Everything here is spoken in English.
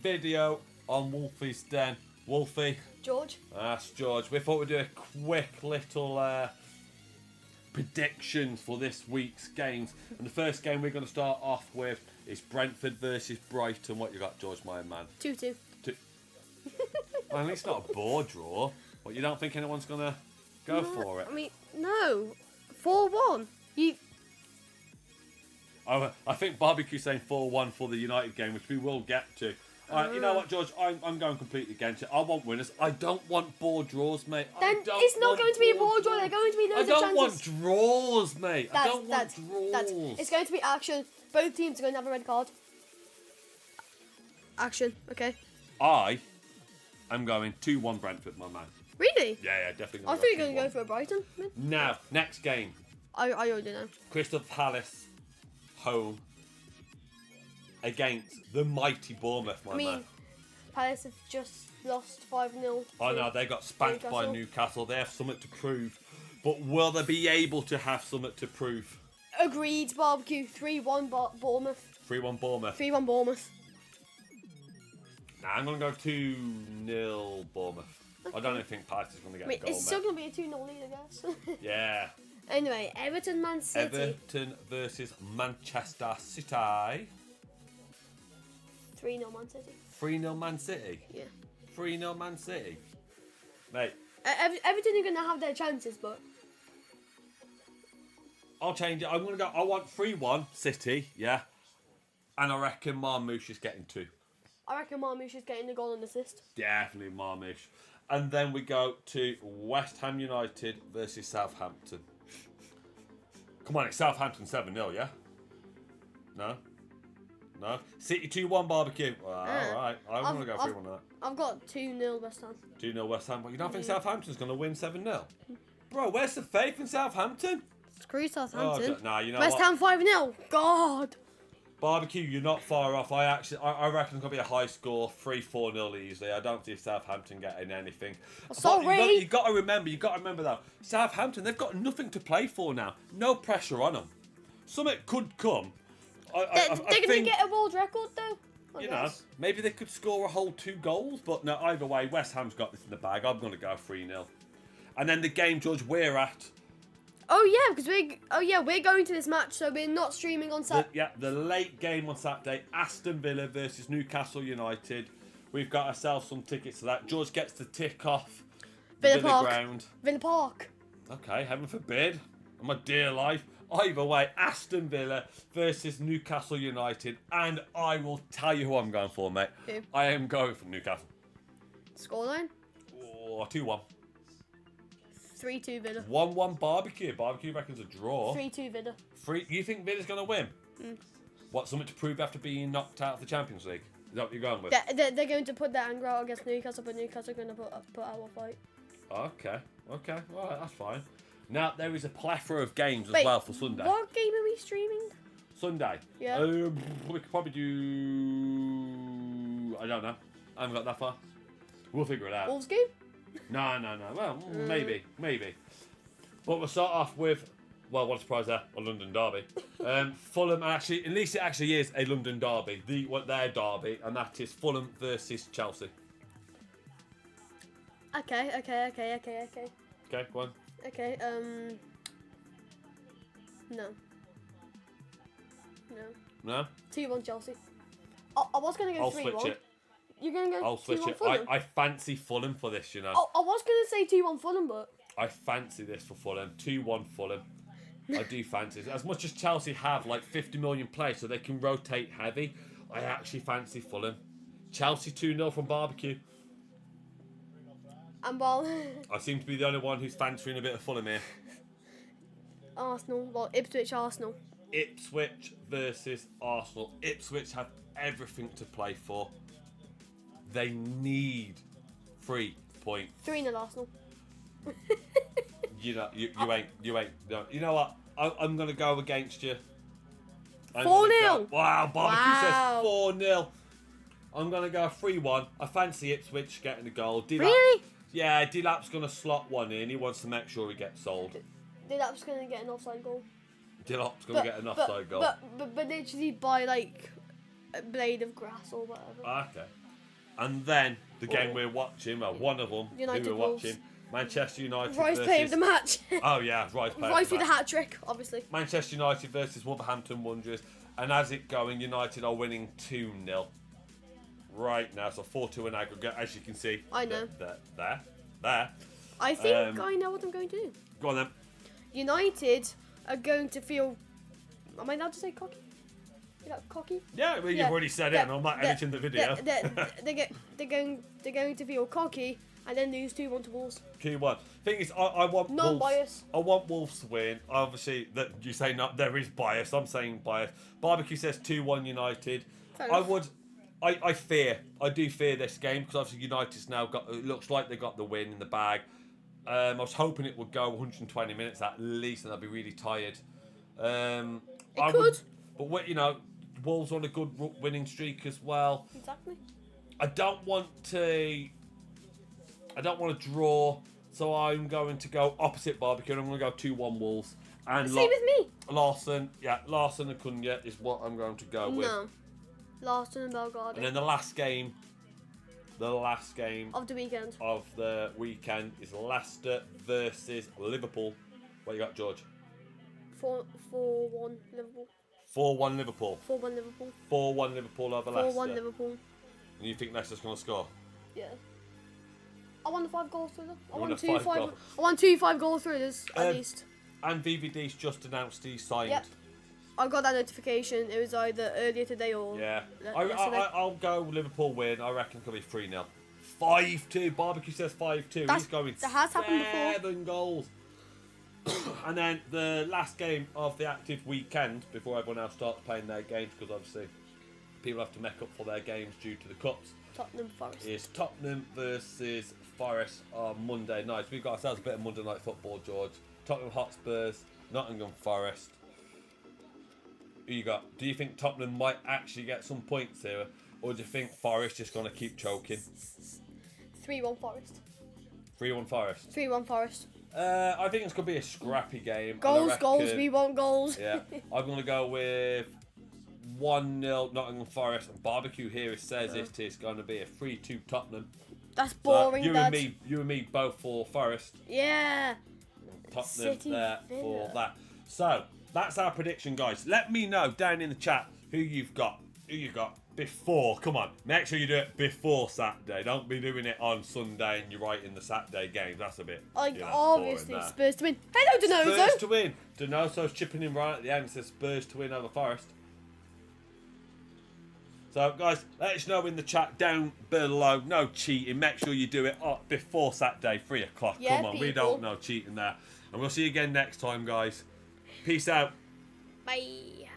video on Wolfie's Den. Wolfie. George. That's George. We thought we'd do a quick little predictions for this week's games. And the first game we're going to start off with is Brentford versus Brighton. What you got, George, my man? 2-2. Well, at least not a bore draw. But you don't think anyone's going to go for it? I mean, no. 4-1. I think Barbecue's saying 4-1 for the United game, which we will get to. Alright, you know what, George? I'm going completely against it. I want winners. I don't want bore draws, mate. Then it's not going to be a bore draw. They're going to be loads of chances. I don't want draws, mate. I don't want draws. It's going to be action. Both teams are going to have a red card. Action, okay. I am going 2-1 Brentford, my man. Really? Yeah, definitely. I thought you were going to go for a Brighton. Now, next game. I already know. Crystal Palace home against the mighty Bournemouth, my man. Palace have just lost 5-0. I know, they got spanked by Newcastle. They have something to prove. But will they be able to have something to prove? Agreed, Barbecue. 3-1 Bournemouth. 3-1 Bournemouth. 3-1 Bournemouth. Nah, I'm going to go 2-0 Bournemouth. Okay. I don't even think Palace is going to get a goal, it's still going to be a 2-0 lead, I guess. Yeah. Anyway, Everton, Man City. Everton versus Manchester City. 3-0 Man City. 3-0 Man City? Yeah. 3-0 Man City? Mate. Everton are going to have their chances, but... I'll change it. I'm going to go... I want 3-1 City, yeah. And I reckon Marmoush is getting 2. I reckon Marmoush is getting the goal and assist. Definitely Marmoush. And then we go to West Ham United versus Southampton. Come on, it's Southampton 7-0, yeah? No? No? City 2-1 Barbecue. Well, alright. I'm going to go 3-1 on that. I've got 2-0 West Ham. 2-0 West Ham. But you don't think Southampton's going to win 7-0? Bro, where's the faith in Southampton? Screw Southampton. Oh, nah, you know West Ham 5-0. God. Barbecue, you're not far off. I reckon it's going to be a high score, 3-4-0 easily. I don't see Southampton getting anything. Sorry. You got to remember though. Southampton, they've got nothing to play for now. No pressure on them. Something could come. They're going to get a world record though. You know, maybe they could score a whole 2 goals, but no. Either way, West Ham's got this in the bag. I'm going to go 3-0. And then the game, Judge, we're at. Oh yeah, because we're going to this match, so we're not streaming on Saturday. The late game on Saturday, Aston Villa versus Newcastle United. We've got ourselves some tickets to that. George gets to tick off Villa Park. Ground. Villa Park. Okay, heaven forbid. On my dear life. Either way, Aston Villa versus Newcastle United, and I will tell you who I'm going for, mate. Who? I am going for Newcastle. Scoreline? Oh, 2-1. 3-2 Villa. 1-1 Barbecue. Barbecue reckons a draw. 3-2 Villa. You think Villa's going to win? What, something to prove after being knocked out of the Champions League? Is that what you're going with? They're going to put their anger out against Newcastle, but Newcastle are going to put our fight. Okay. All right, that's fine. Now, there is a plethora of games as well for Sunday. What game are we streaming? Sunday? Yeah. We could probably do... I don't know. I haven't got that far. We'll figure it out. Wolves game? No. Well, maybe. But we'll start off with, well, what a surprise there, a London derby. Fulham, actually, at least it actually is a London derby, their derby, and that is Fulham versus Chelsea. Okay. Okay, go on. Okay, no. 2-1 Chelsea. I was going to go 3-1. I'll switch it. You're going to go I'll switch it. Fulham? I fancy Fulham for this, you know. I was going to say 2-1 Fulham, but... I fancy this for Fulham. 2-1 Fulham. I do fancy it. As much as Chelsea have like 50 million players so they can rotate heavy, I actually fancy Fulham. Chelsea 2-0 from Barbecue. And well... I seem to be the only one who's fancying a bit of Fulham here. Arsenal. Well, Ipswich, Arsenal. Ipswich versus Arsenal. Ipswich have everything to play for. They need 3 points. 3-0 Arsenal. You ain't. No. You know what? I'm going to go against you. 4-0. Wow, Barbecue says 4-0. I'm going to go 3-1. I fancy Ipswich getting the goal. Really? Yeah, Dilap's going to slot one in. He wants to make sure he gets sold. Dilap's going to get an offside goal. Dilap's going to get an offside goal. But literally by like a blade of grass or whatever. Okay. And then the game we're watching, well, one of them United who we're Wolves. watching, Manchester United Rice versus... played the match. Oh, yeah, Rice played Rice the with the match. hat trick, obviously. Manchester United versus Wolverhampton Wanderers. And as it going, United are winning 2-0 right now. So 4-2 in aggregate, as you can see. I know. There. I think I know what I'm going to do. Go on then. United are going to feel... Am I allowed to say cocky? Is that cocky? Yeah, well, you've already said it, and I'm not editing the video. They're going to feel cocky and then lose 2-1 to Wolves. 2-1. Thing is, I want Non-bias. Wolves. I want Wolves to win. Obviously, that you say not. There is bias. I'm saying bias. Barbecue says 2-1 United. Fair enough. I do fear this game because obviously United's now got. It looks like they got the win in the bag. I was hoping it would go 120 minutes at least, and I'd be really tired. It could. But Wolves on a good winning streak as well. Exactly. I don't want to draw, so I'm going to go opposite Barbecue. And I'm going to go 2-1 Wolves. And Same with me. Larson and Cunha is what I'm going to go with. No. Larson and Bellegarde. And then the last game Of the weekend. is Leicester versus Liverpool. What you got, George? 4-1 Liverpool. 4-1 Liverpool. 4-1 Liverpool. 4-1 Liverpool over Leicester. 4-1 Liverpool. And you think Leicester's going to score? Yeah. I won the 5 goal thriller. I won won the 2 5 goal. I won 2 5-goal thrillers at least. And VVD's just announced he's signed. Yep. I got that notification. It was either earlier today or Yeah. yesterday. I'll go Liverpool win. I reckon it'll be 3-0. 5-2. Barbecue says 5-2. He's going that has happened before. 7 goals. And then the last game of the active weekend before everyone else starts playing their games, because obviously people have to make up for their games due to the cups, Tottenham Forest. is Tottenham versus Forest on Monday night. We've got ourselves a bit of Monday night football, George. Tottenham Hotspurs, Nottingham Forest. Who you got? Do you think Tottenham might actually get some points here, or do you think Forest is going to keep choking? 3-1 Forest. 3-1 Forest. 3-1 Forest. I think it's going to be a scrappy game. Goals. We want goals. Yeah, I'm going to go with 1-0 Nottingham Forest. And Barbecue here says it is going to be a 3-2 Tottenham. That's boring, so Dad. you and me both for Forest. Yeah. Tottenham City there Villa. for that. So that's our prediction, guys. Let me know down in the chat who you've got. Before. Come on, make sure you do it before Saturday. Don't be doing it on Sunday and you're writing the Saturday games. That's a bit. Obviously, boring, Spurs to win. Hello, Donoso. Spurs to win. Donoso's chipping in right at the end. Says Spurs to win over Forest. So, guys, let us know in the chat down below. No cheating. Make sure you do it before Saturday, 3 o'clock. Yeah, Come on, we people. don't know cheating there. And we'll see you again next time, guys. Peace out. Bye.